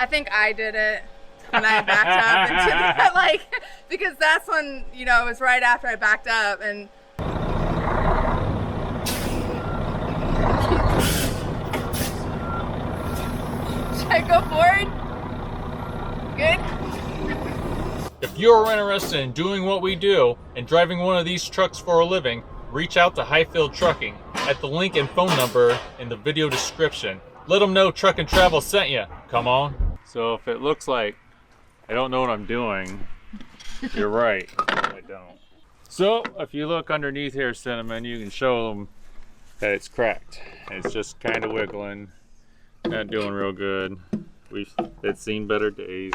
I think I did it when I backed up into that, like, because that's when, you know, it was right after I backed up and should I go forward? Good? If you're interested in doing what we do and driving one of these trucks for a living, reach out to Hyfield Trucking at the link and phone number in the video description. Let them know Truck and Travel sent you. Come on. So if it looks like I don't know what I'm doing, you're right, I don't. So if you look underneath here, Cinnamon, you can show them that it's cracked. It's just kind of wiggling, not doing real good. It's seen better days.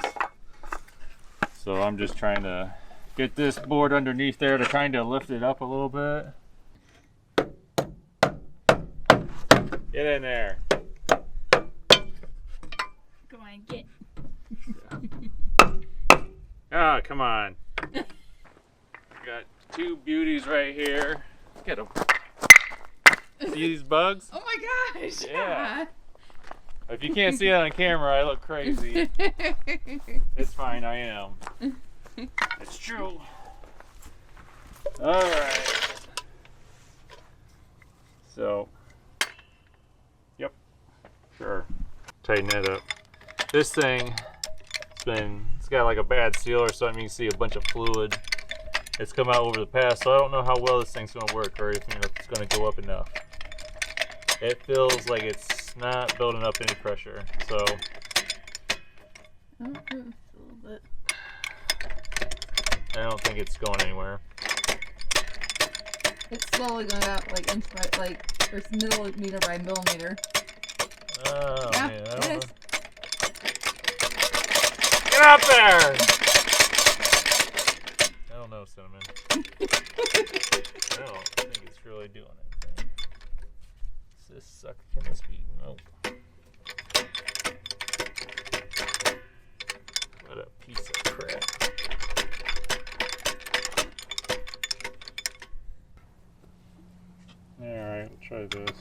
So I'm just trying to get this board underneath there to kind of lift it up a little bit. Get in there. Come on, get. Ah, come on. Got two beauties right here. Get them. See these bugs? Oh my gosh. Yeah. If you can't see it on camera, I look crazy. It's fine, I am. It's true. Alright. So, yep, sure. Tighten it up. This thing, it's got like a bad seal or something. You can see a bunch of fluid. It's come out over the past, so I don't know how well this thing's going to work or if it's going to go up enough. It feels like it's not building up any pressure, so. A little bit. I don't think it's going anywhere. It's slowly going up, like inch by, like, or millimeter by millimeter. Oh, yeah, man, I it don't is. know. Get up there! I don't know, Cinnamon. I don't think it's really doing anything. Does this suck? Can this be? Nope. What a piece of crap. Alright, we'll try this.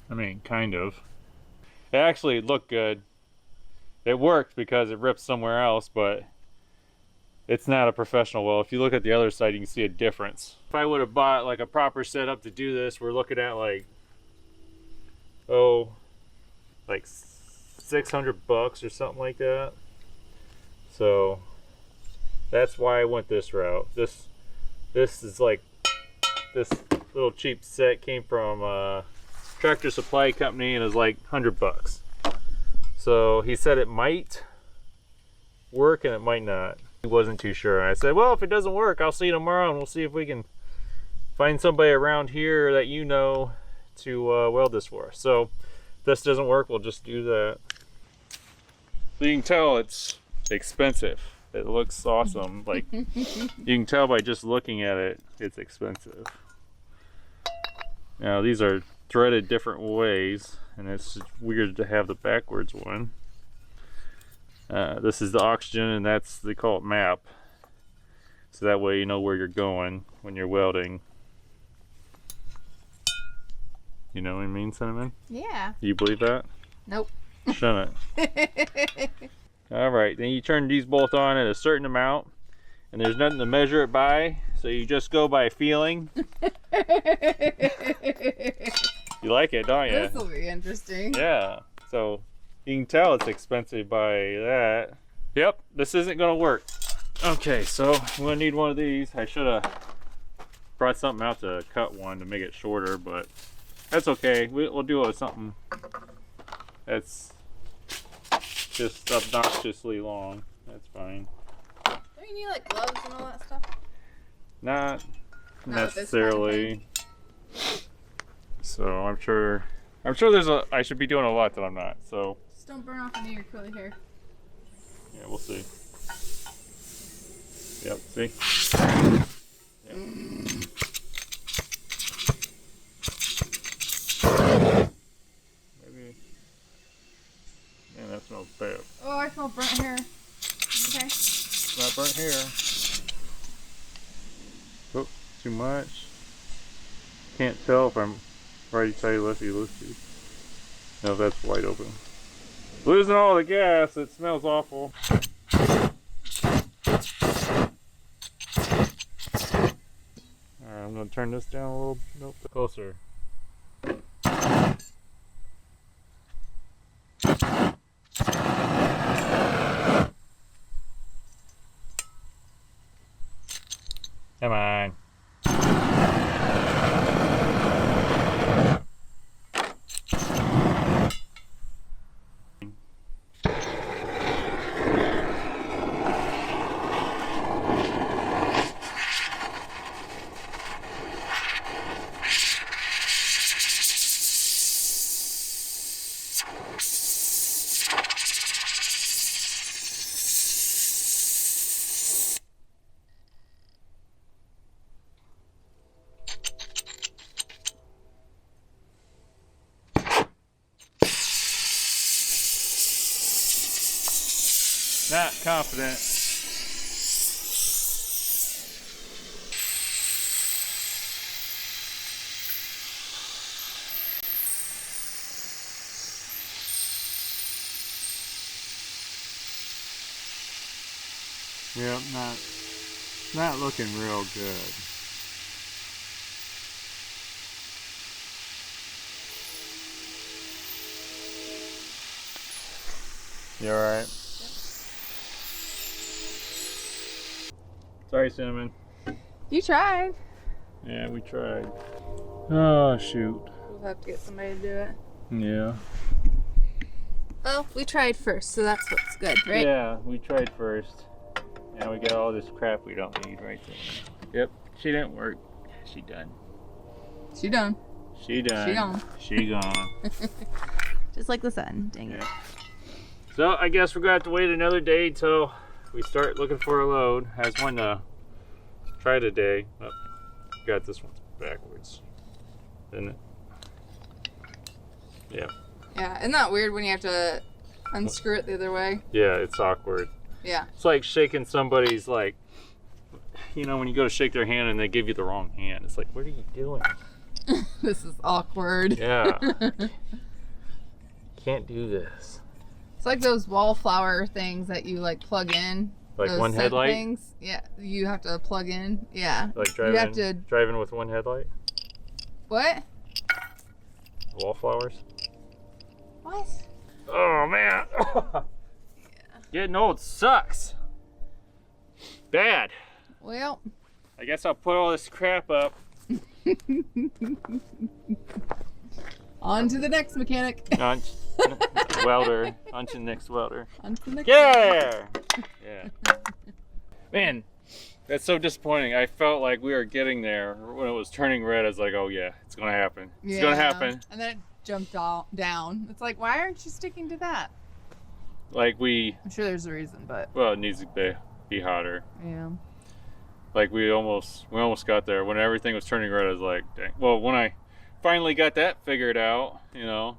I mean, kind of. It actually looked good. It worked because it ripped somewhere else, but it's not a professional weld. If you look at the other side, you can see a difference. If I would have bought like a proper setup to do this, we're looking at like, like $600 or something like that. So that's why I went this route. This is like, this little cheap set came from Tractor Supply Company and it was like $100. So he said it might work and it might not. He wasn't too sure. I said, well, if it doesn't work, I'll see you tomorrow and we'll see if we can find somebody around here that you know to weld this for us. So if this doesn't work, we'll just do that. So you can tell it's expensive. It looks awesome. Like you can tell by just looking at it, it's expensive. Now these are threaded different ways, and it's weird to have the backwards one. This is the oxygen, and they call it map. So that way you know where you're going when you're welding. You know what I mean, Cinnamon? Yeah. You believe that? Nope. Shouldn't. Alright, then you turn these both on at a certain amount, and there's nothing to measure it by, so you just go by feeling. You like it, don't you? This will be interesting. Yeah, so you can tell it's expensive by that. Yep, this isn't gonna work. Okay, so I'm gonna need one of these. I should have brought something out to cut one to make it shorter, but that's okay. We'll do it with something that's just obnoxiously long. That's fine. Don't you need like gloves and all that stuff? Not Not necessarily. So I'm sure I should be doing a lot that I'm not. So Just don't burn off any of your curly hair. yeah, we'll see. Yep, see? Yep. Maybe. Man, that smells bad. Oh, I smell burnt hair. Okay. It's not burnt hair. Oh, too much. Can't tell if I'm righty-tighty, lefty-loosey. No, that's wide open. Losing all the gas, it smells awful. Alright, I'm gonna turn this down a little closer. Come on. Not confident. Yep, not looking real good. You alright? Sorry, Cinnamon. You tried. Yeah, we tried. Oh, shoot. We'll have to get somebody to do it. Yeah. Well, we tried first, so that's what's good, right? Yeah, we tried first. Now we got all this crap we don't need right there. Yep, she didn't work. She done. She done. She done. She gone. She gone. Just like the sun. Dang it. So I guess we're gonna have to wait another day till we start looking for a load. Has one to try today. Oh, got this one backwards. Isn't it? Yeah. Yeah, isn't that weird when you have to unscrew it the other way? Yeah, it's awkward. Yeah. It's like shaking somebody's, like, you know, when you go to shake their hand and they give you the wrong hand. It's like, what are you doing? This is awkward. Yeah. Can't do this. It's like those wallflower things that you like plug in. Like those one scent headlight? Things. Yeah, you have to plug in. Yeah. Like You have to. driving with one headlight? What? Wallflowers? What? Oh, man. Getting old sucks. Bad. Well. I guess I'll put all this crap up. On to the next mechanic. Welder. On to the next welder. On to the next. Get there! Yeah. Man, that's so disappointing. I felt like we were getting there. When it was turning red, I was like, oh yeah, it's gonna happen. It's gonna happen. And then it jumped down. It's like, why aren't you sticking to that? Like I'm sure there's a reason, but. well, it needs to be hotter. Yeah. Like we almost got there. When everything was turning red, I was like, dang. Well, when I finally got that figured out, you know,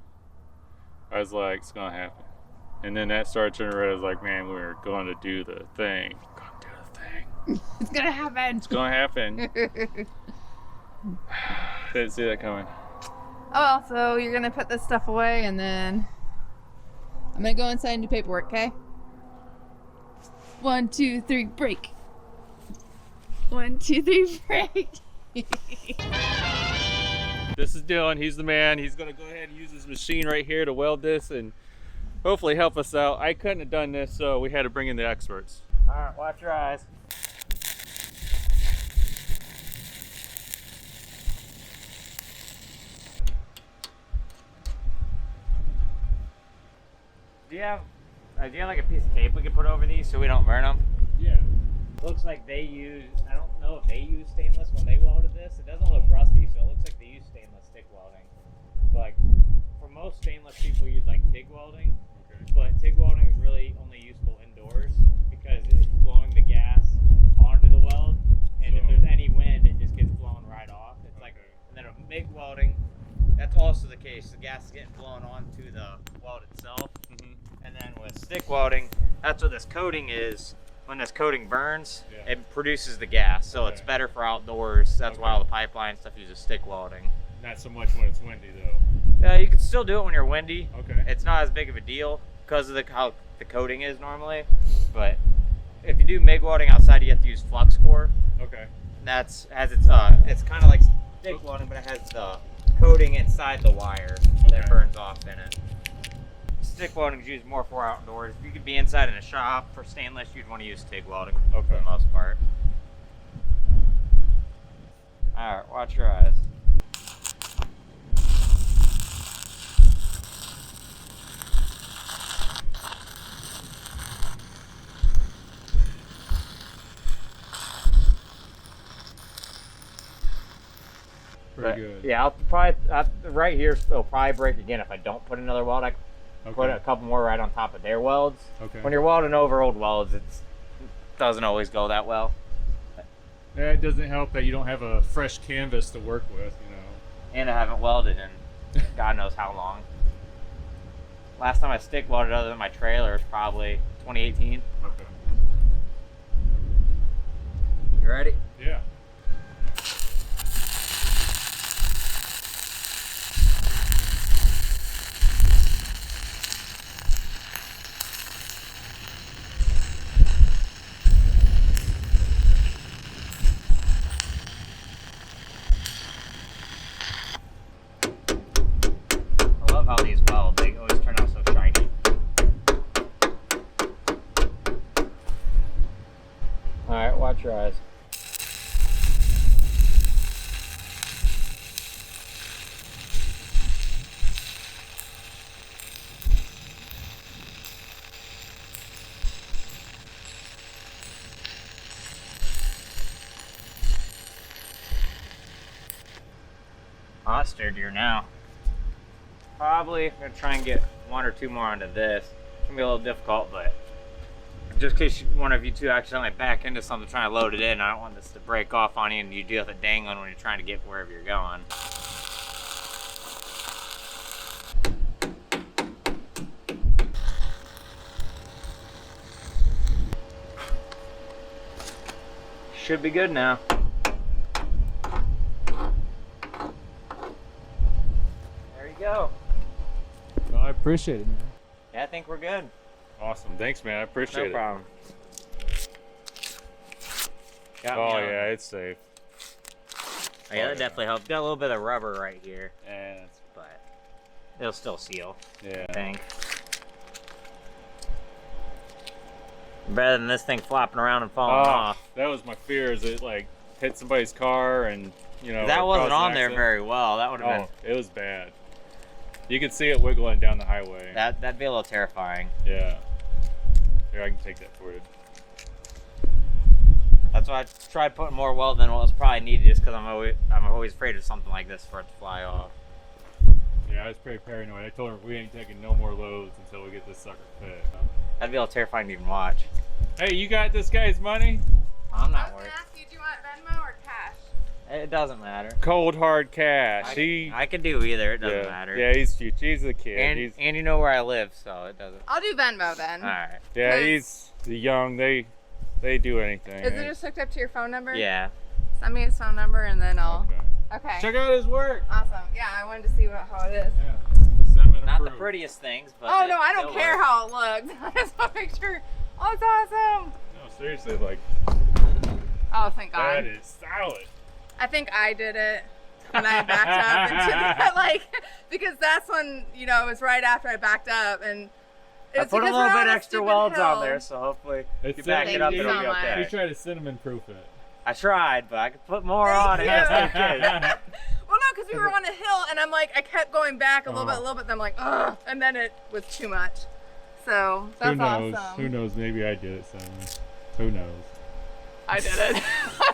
I was like, it's gonna happen. And then that started turning red. I was like, man, we're going to do the thing. We're going to do the thing. It's gonna happen. It's gonna happen. Didn't see that coming. Oh well, so you're gonna put this stuff away and then I'm gonna go inside and do paperwork, okay? 1, 2, 3, break. 1, 2, 3, break. This is Dylan, he's the man. He's gonna go ahead and use his machine right here to weld this and hopefully help us out. I couldn't have done this, so we had to bring in the experts. All right, watch your eyes. Do you have like a piece of tape we could put over these so we don't burn them? Yeah. Looks like they use, I don't know if they use stainless when they welded this. It doesn't look rusty, so it looks like they use stainless stick welding. But like, for most stainless people use like TIG welding, but TIG welding is really only useful indoors because it's blowing the gas onto the weld, and if there's any wind, it just gets blown right off. It's like, and then a MIG welding, that's also the case. The gas is getting blown onto the weld itself. And then with stick welding, that's what this coating is when this coating burns, Yeah. it produces the gas. So it's Okay. better for outdoors. That's why Okay. all the pipeline stuff uses stick welding. Not so much when it's windy though. You can still do it when you're windy. Okay. It's not as big of a deal because of how the coating is normally. But if you do MIG welding outside, you have to use flux core. Okay. It's kind of like stick welding, but it has the coating inside the wire that Okay. burns off in it. Stick welding is used more for outdoors. If you could be inside in a shop for stainless, you'd want to use TIG welding for Okay. the most part. All right, watch your eyes. Pretty good. Yeah, I'll probably right here. It'll probably break again if I don't put another weld. I Okay. put a couple more right on top of their welds. Okay. When you're welding over old welds, it doesn't always go that well. Yeah, it doesn't help that you don't have a fresh canvas to work with, you know. And I haven't welded in God knows how long. Last time I stick welded other than my trailer is probably 2018. Okay. You ready? Yeah. I love how these weld. They always turn out so shiny. Alright, watch your eyes. Oh, that's sturdier now. Probably gonna try and get one or two more onto this. It's gonna be a little difficult, but just in case one of you two accidentally back into something trying to load it in, I don't want this to break off on you and you deal with it dangling when you're trying to get wherever you're going. Should be good now. There you go. Well, I appreciate it, man. Yeah, I think we're good. Awesome. Thanks, man. I appreciate No it. problem. Got me Oh, on. yeah, it's safe. Oh, yeah, that definitely helped. Got a little bit of rubber right here, And but it'll still seal, yeah. I think. Better than this thing flopping around and falling off. That was my fear, is it like hit somebody's car and, you know, That wasn't cause an on there accident. very well. That would have Oh, it was bad. You could see it wiggling down the highway. been, that'd be a little terrifying. Yeah. Here, I can take that for you. That's why I tried putting more weld than what was probably needed, just because I'm always afraid of something like this for it to fly off. Yeah, I was pretty paranoid. I told her we ain't taking no more loads until we get this sucker fit. That'd be a little terrifying to even watch. Hey, you got this guy's money? I'm I not was worried. gonna ask you, do you want Venmo or cash? It doesn't matter. Cold hard cash. I can do either. It doesn't yeah, matter. Yeah, he's cute. He's a kid. And you know where I live, so it doesn't. I'll do Venmo then. All right. Yeah, he's young. They do anything. Is it just hooked up to your phone number? Yeah. Send me his phone number and then I'll. Okay. Okay. Check out his work. Awesome. Yeah, I wanted to see how it is. Yeah. Sentiment Not the approved. prettiest things, but. Oh it no, I don't still care works. how it looks. I just want to make sure. Oh, it's awesome. No, seriously, like Oh, thank God. that is solid. I think I did it when I backed up into that, because that's when, it was right after I backed up, and I it's put a because little we're on bit a extra stupid welds hill. on there, so hopefully It's you back Thank it up, you it'll so be much. We okay. try to cinnamon proof it. I tried, but I could put more Thank on it. you. It's okay. Well, no, because we were on a hill, and I'm like, I kept going back a little bit, and I'm like, ugh, and then it was too much. So that's Who knows? awesome. Who knows? Maybe I did it, Simon. Who knows? I did it.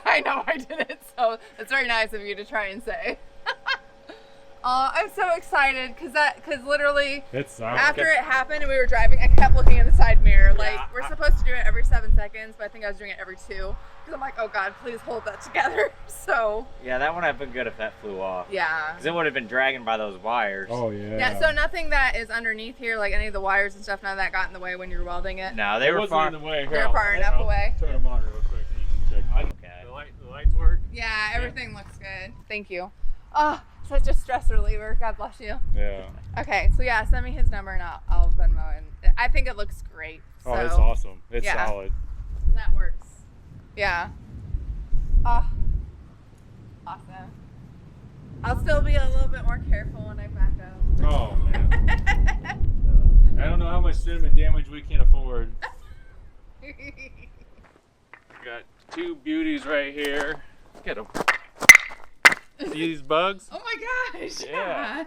I know I did it. So it's very nice of you to try and say. I'm so excited because literally It's after it happened and we were driving, I kept looking in the side mirror. Like, Yeah, we're supposed to do it every 7 seconds, but I think I was doing it every 2. Because I'm like, oh God, please hold that together. So. Yeah, that would have been good if that flew off. Yeah. Because it would have been dragging by those wires. Oh yeah. Yeah, so nothing that is underneath here, like any of the wires and stuff, none of that got in the way when you were welding it. No, they were far. in the way. They're far enough away. Turn them on real quick so you can check. Okay. The lights work. Yeah, everything looks good. Thank you. Oh, such a stress reliever. God bless you. Yeah. Okay, so yeah, send me his number and I'll Venmo. And I think it looks great. So Oh, it's awesome. It's yeah. solid. That works. Yeah. Oh, awesome. I'll still be a little bit more careful when I back up. Oh man. I don't know how much cinnamon damage we can afford. Got 2 beauties right here. Get them. See these bugs? Oh my gosh. Yeah.